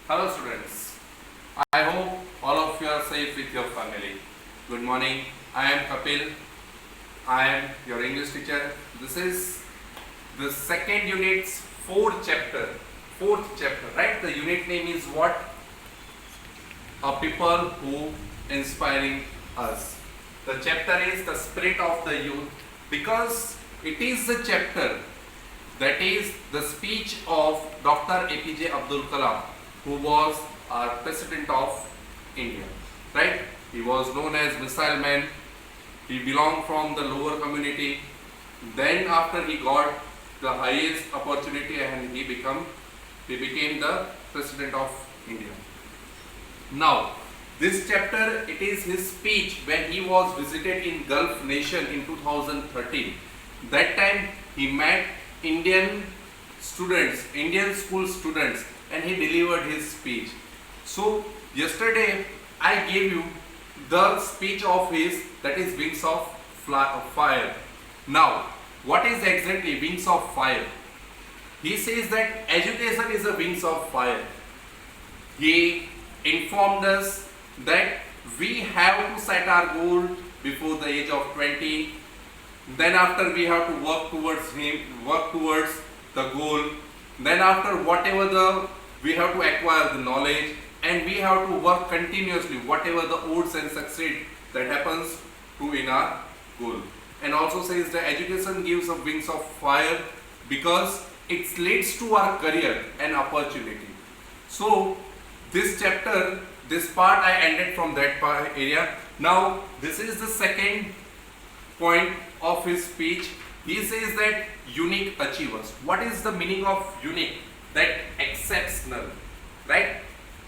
Hello students, I hope all of you are safe with your family. Good morning, I am Kapil, I am your English teacher. This is the second unit's fourth chapter, right? The unit name is what? A people who inspiring us. The chapter is the spirit of the youth because it is the chapter that is the speech of Dr. APJ Abdul Kalam, who was our president of India, right? He was known as Missile Man. He belonged from the lower community. Then after he got the highest opportunity and he became the president of India. Now, this chapter, it is his speech when he was visited in Gulf nation in 2013. That time he met Indian students, Indian school students, and he delivered his speech. So yesterday I gave you the speech of his, that is Wings of Fire. Now, what is exactly Wings of Fire? He says that education is a wings of fire. He informed us that we have to set our goal before the age of 20. Then after we have to work towards the goal. Then after we have to acquire the knowledge, and we have to work continuously whatever the odds and succeed that happens to in our goal. And also says that education gives us wings of fire because it leads to our career and opportunity. So this chapter, this part I ended from that area. Now this is the second point of his speech. He says that unique achievers. What is the meaning of unique? That exceptional, right?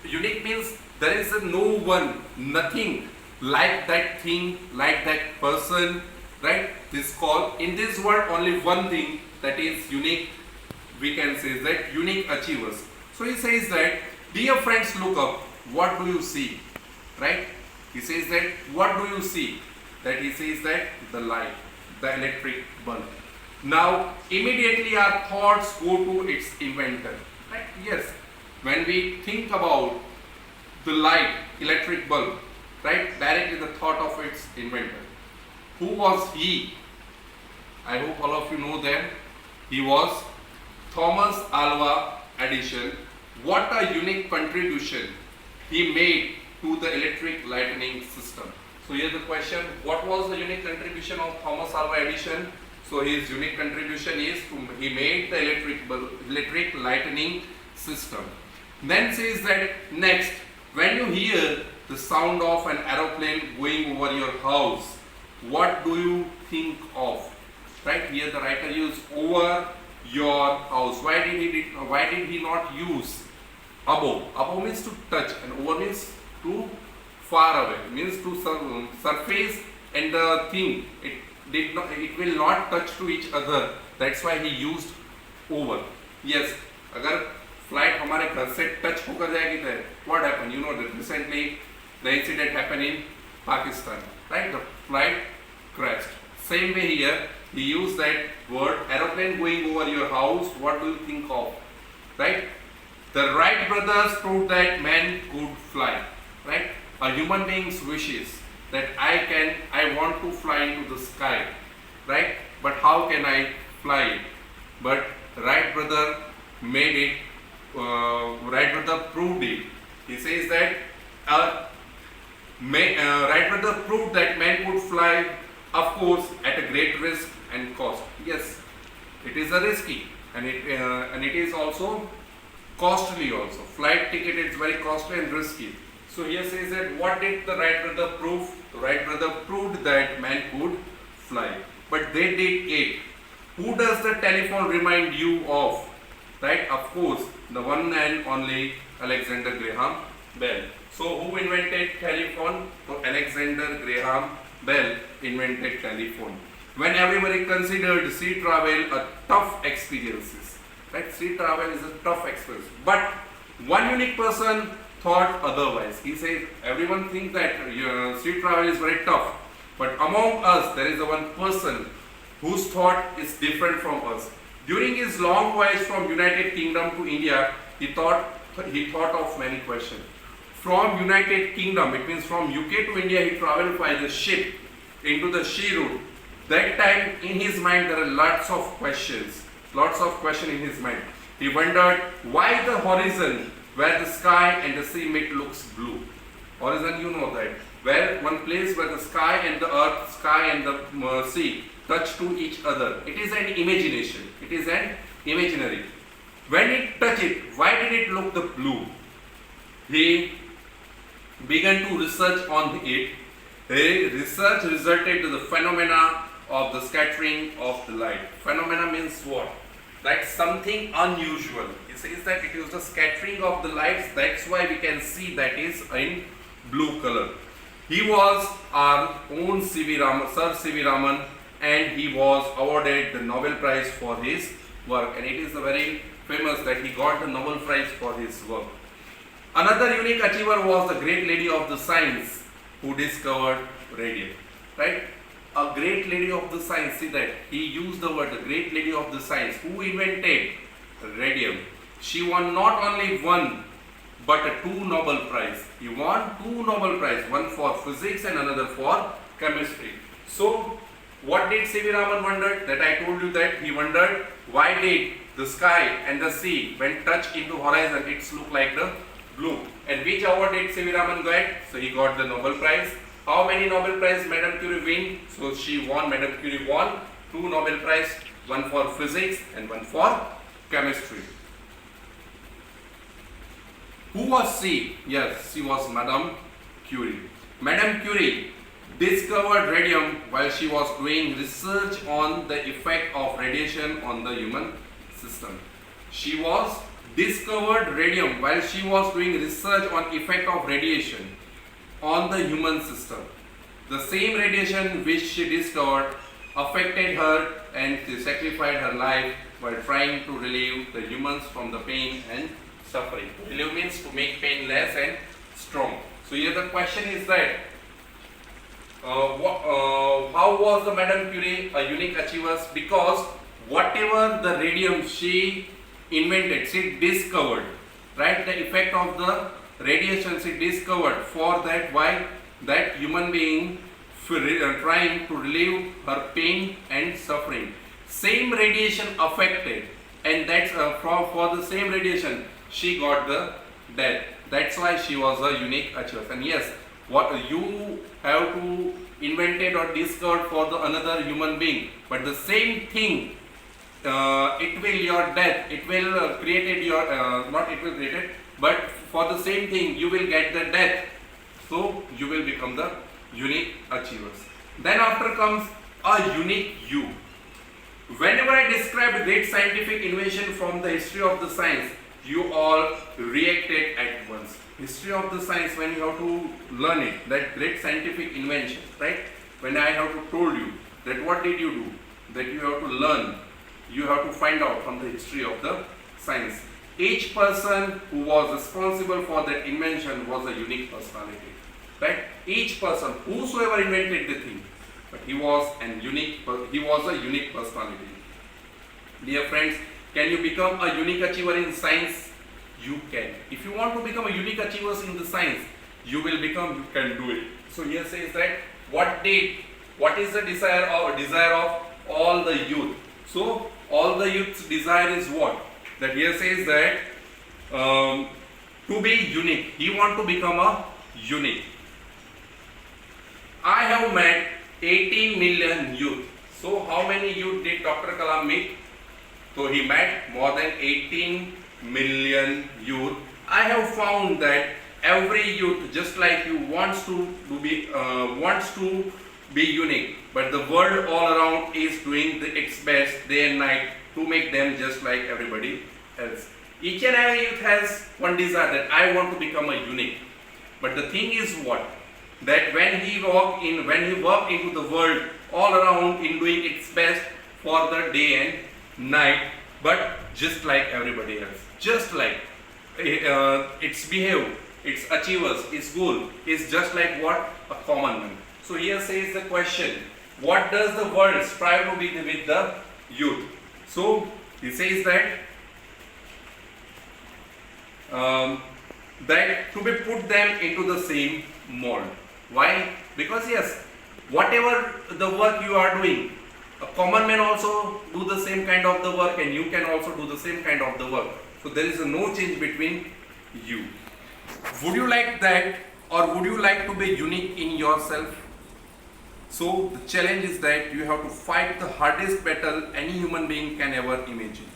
Unique means there is no one, nothing like that thing, like that person, right? This called in this world only one thing that is unique. We can say that unique achievers. So he says that, dear friends, look up. What do you see? Right? He says that, what do you see? That he says that the light, the electric bulb. Now, immediately our thoughts go to its inventor. Right? Yes. When we think about the light, electric bulb, right? Directly the thought of its inventor. Who was he? I hope all of you know them. He was Thomas Alva Edison. What a unique contribution he made to the electric lighting system. So here's the question, what was the unique contribution of Thomas Alva Edison? So his unique contribution is he made the electric lighting system. Then says that next, when you hear the sound of an aeroplane going over your house, what do you think of? Right, here the writer used over your house. Why did he not use above? Above means to touch and over means to far away, means to surface, and the thing it will not touch to each other. That's why he used over. Yes, अगर flight हमारे घर से touch होकर जाएगी तो what happened? You know that recently the incident happened in Pakistan, right? The flight crashed. Same way here, he used that word aeroplane going over your house. What do you think of? Right? The Wright brothers proved that man could fly. Right? A human being's wishes that I want to fly into the sky. Right? But how can I fly? But Wright brother made it. Wright brother proved it. He says that Wright brother proved that man could fly, of course, at a great risk and cost. Yes, it is a risky, and it is also costly also. Flight ticket is very costly and risky. So here says that what did the Wright brother prove? The Wright brother proved that man could fly. But they did it. Who does the telephone remind you of? Right? Of course, the one and only Alexander Graham Bell. So who invented telephone? So Alexander Graham Bell invented telephone. When everybody considered sea travel a tough experience, right? Sea travel is a tough experience. But one unique person thought otherwise. He said, everyone thinks that sea travel is very tough. But among us, there is one person whose thought is different from us. During his long voyage from United Kingdom to India, he thought he thought of many questions. From United Kingdom, it means from UK to India, he traveled by the ship into the sea route. That time in his mind there are lots of questions in his mind. He wondered why the horizon where the sky and the sea meet looks blue. Horizon, you know that, where one place where the sky and the earth, sky and the sea touch to each other. It is an imagination. It is an imaginary. When it touched it, why did it look the blue? He began to research on it. His research resulted to the phenomena of the scattering of the light. Phenomena means what? That's something unusual. It says that it is the scattering of the lights. That's why we can see that is in blue color. He was our own Sir C.V. Raman, and he was awarded the Nobel Prize for his work. And it is very famous that he got the Nobel Prize for his work. Another unique achiever was the great lady of the science who discovered radium. Right? A great lady of the science, see that he used the word, the great lady of the science, who invented radium. She won not only one but two Nobel Prize. He won two Nobel Prize, one for physics and another for chemistry. So what did C.V. Raman wondered? That I told you that he wondered why did the sky and the sea when touched into horizon it look like the blue. And which award did C.V. Raman get? So he got the Nobel Prize. How many Nobel Prize Madame Curie win? So she won, Madame Curie won two Nobel Prize, one for physics and one for chemistry. Who was she? Yes, she was Madame Curie. Madame Curie discovered radium while she was doing research on the effect of radiation on the human system. She was discovered radium while she was doing research on effect of radiation on the human system. The same radiation which she discovered affected her and she sacrificed her life while trying to relieve the humans from the pain and suffering. Relieve means to make pain less and strong. So here the question is that how was the Madame Curie a unique achiever? Because whatever the radium she invented, she discovered, right, the effect of the radiation she discovered. For that, why that human being trying to relieve her pain and suffering, same radiation affected, and that's for the same radiation she got the death. That's why she was a unique achiever. And yes, what you have to invented or discovered for the another human being, but the same thing it will your death, it will created your not it will created, but for the same thing you will get the death. So you will become the unique achievers. Then after comes a unique you. Whenever I describe great scientific invention from the history of the science, you all reacted at once. History of the science, when you have to learn it, that great scientific invention, right? When I have to told you that what did you do? That you have to learn, you have to find out from the history of the science. Each person who was responsible for that invention was a unique personality, right? Each person, whosoever invented the thing, but he was a unique personality. Dear friends, can you become a unique achiever in science? You can. If you want to become a unique achiever in the science, you will become, you can do it. So here says that what is the desire of all the youth? So all the youth's desire is what? That here says that to be unique. He want to become a unique. I have met 18 million youth. So how many youth did Dr. Kalam meet? So he met more than 18 million youth. I have found that every youth, just like you, wants to be unique, but the world all around is doing its best day and night to make them just like everybody else. Each and every youth has one desire, that I want to become a unique. But the thing is what? That when he walked into the world all around in doing its best for the day and night, but just like everybody else, just like its behave, its achievers, its goal is just like what? A common man. So here says the question, what does the world strive to be with the youth? So he says that um, that to be put them into the same mold. Why? Because yes, whatever the work you are doing, a common man also do the same kind of the work, and you can also do the same kind of the work. So there is no change between you. Would you like that, or would you like to be unique in yourself? So the challenge is that you have to fight the hardest battle any human being can ever imagine.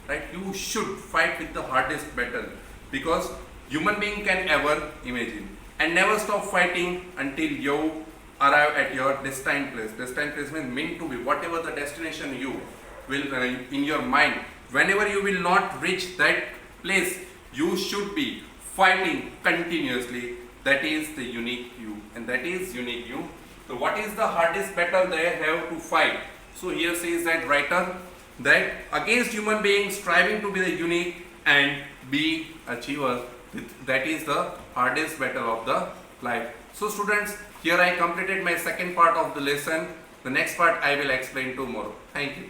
Right? You should fight with the hardest battle, because human being can ever imagine, and never stop fighting until you arrive at your destined place. Destined place means meant to be, whatever the destination you will in your mind. Whenever you will not reach that place, you should be fighting continuously. That is the unique you, and that is unique you. So what is the hardest battle they have to fight? So here says that writer, that against human beings striving to be the unique and be achievers, that is the hardest battle of the life. So students, here I completed my second part of the lesson. The next part I will explain tomorrow. Thank you.